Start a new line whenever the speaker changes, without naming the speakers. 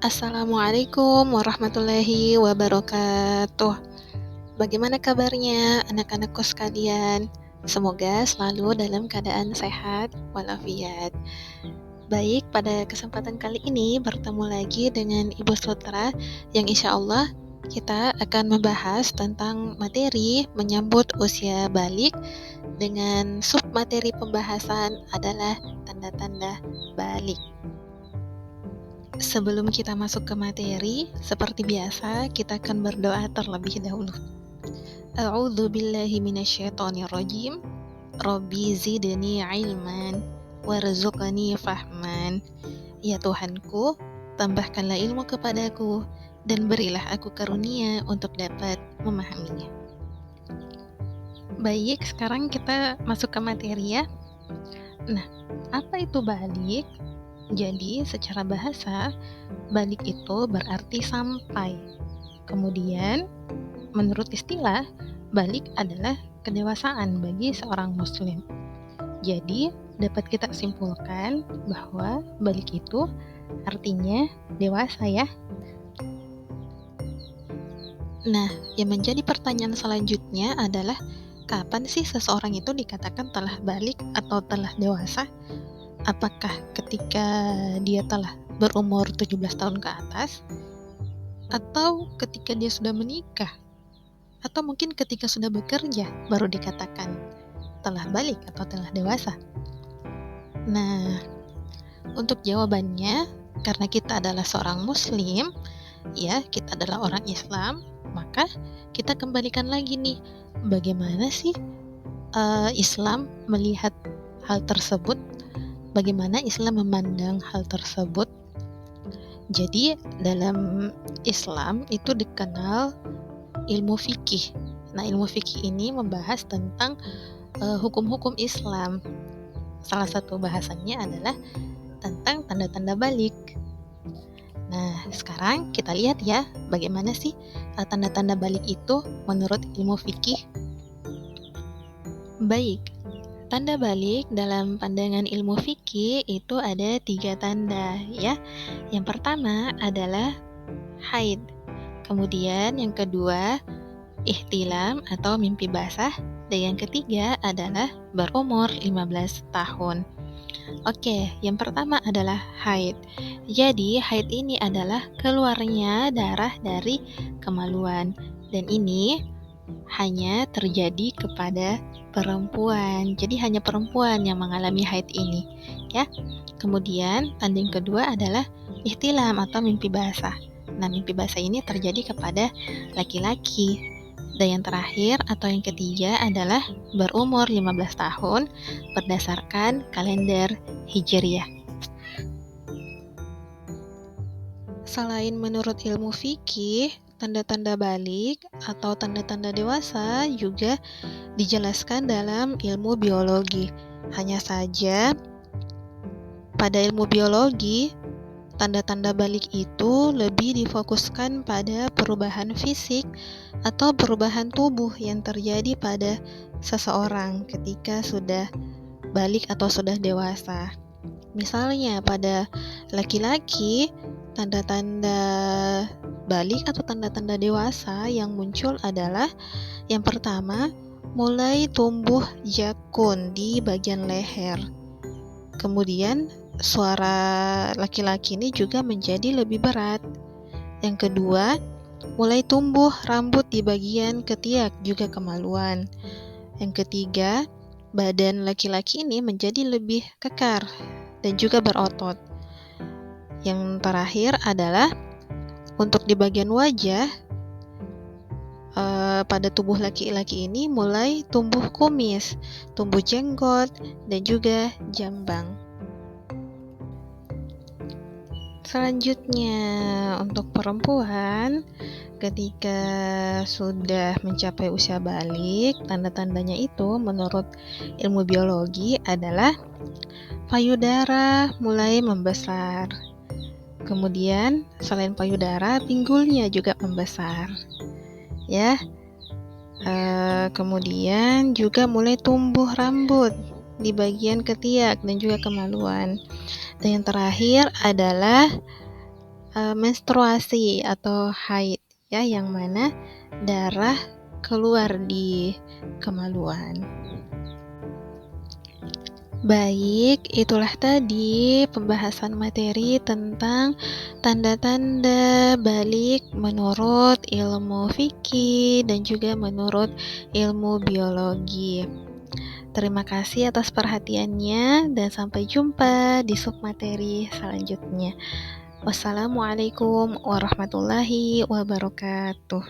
Assalamualaikum warahmatullahi wabarakatuh. Bagaimana kabarnya anak-anakku sekalian? Semoga selalu dalam keadaan sehat walafiat. Baik, pada kesempatan kali ini bertemu lagi dengan Ibu Sutra yang insya Allah kita akan membahas tentang materi menyambut usia balik dengan submateri pembahasan adalah tanda-tanda balik. Sebelum kita masuk ke materi, seperti biasa, kita akan berdoa terlebih dahulu. A'udzu billahi minasyaitonir rajim. Rabbi zidni ilman warzuqni fahman. Ya Tuhanku, tambahkanlah ilmu kepadaku dan berilah aku karunia untuk dapat memahaminya. Baik, sekarang kita masuk ke materi ya. Nah, apa itu balik? Jadi, secara bahasa, balik itu berarti sampai. Kemudian, menurut istilah, balik adalah kedewasaan bagi seorang muslim. Jadi, dapat kita simpulkan bahwa balik itu artinya dewasa ya. Nah, yang menjadi pertanyaan selanjutnya adalah kapan sih seseorang itu dikatakan telah balik atau telah dewasa? Apakah ketika dia telah berumur 17 tahun ke atas? Atau ketika dia sudah menikah? Atau mungkin ketika sudah bekerja baru dikatakan telah balik atau telah dewasa? Nah, untuk jawabannya, karena kita adalah seorang muslim, ya, kita adalah orang Islam, maka kita kembalikan lagi nih, bagaimana sih Islam melihat hal tersebut? Bagaimana Islam memandang hal tersebut? Jadi dalam Islam itu dikenal ilmu fikih. Nah, ilmu fikih ini membahas tentang hukum-hukum Islam. Salah satu bahasannya adalah tentang tanda-tanda balik. Nah, sekarang kita lihat ya, bagaimana sih tanda-tanda balik itu menurut ilmu fikih. Baik, tanda balik dalam pandangan ilmu fikih itu ada 3 tanda ya. Yang pertama adalah haid. Kemudian yang kedua ihtilam atau mimpi basah. Dan yang ketiga adalah berumur 15 tahun. Oke, yang pertama adalah haid. Jadi haid ini adalah keluarnya darah dari kemaluan. Dan ini hanya terjadi kepada perempuan. Jadi hanya perempuan yang mengalami haid ini, ya. Kemudian tanda yang kedua adalah ihtilam atau mimpi basah. Nah, mimpi basah ini terjadi kepada laki-laki. Dan yang terakhir atau yang ketiga adalah berumur 15 tahun berdasarkan kalender Hijriah. Selain menurut ilmu fikih, tanda-tanda balik atau tanda-tanda dewasa juga dijelaskan dalam ilmu biologi. Hanya saja pada ilmu biologi, tanda-tanda balik itu lebih difokuskan pada perubahan fisik atau perubahan tubuh yang terjadi pada seseorang ketika sudah balik atau sudah dewasa. Misalnya pada laki-laki, tanda-tanda balik atau tanda-tanda dewasa yang muncul adalah yang pertama, mulai tumbuh jakun di bagian leher. Kemudian suara laki-laki ini juga menjadi lebih berat. Yang kedua, mulai tumbuh rambut di bagian ketiak juga kemaluan. Yang ketiga, badan laki-laki ini menjadi lebih kekar dan juga berotot. Yang terakhir adalah untuk di bagian wajah, pada tubuh laki-laki ini mulai tumbuh kumis, tumbuh jenggot, dan juga jambang. Selanjutnya, untuk perempuan, ketika sudah mencapai usia balik, tanda-tandanya itu menurut ilmu biologi adalah payudara mulai membesar. Kemudian, selain payudara, pinggulnya juga membesar. Ya. Kemudian juga mulai tumbuh rambut di bagian ketiak dan juga kemaluan. Dan yang terakhir adalah menstruasi atau haid ya, yang mana darah keluar di kemaluan. Baik, itulah tadi pembahasan materi tentang tanda-tanda balik menurut ilmu fikih dan juga menurut ilmu biologi. Terima kasih atas perhatiannya dan sampai jumpa di submateri selanjutnya. Wassalamualaikum warahmatullahi wabarakatuh.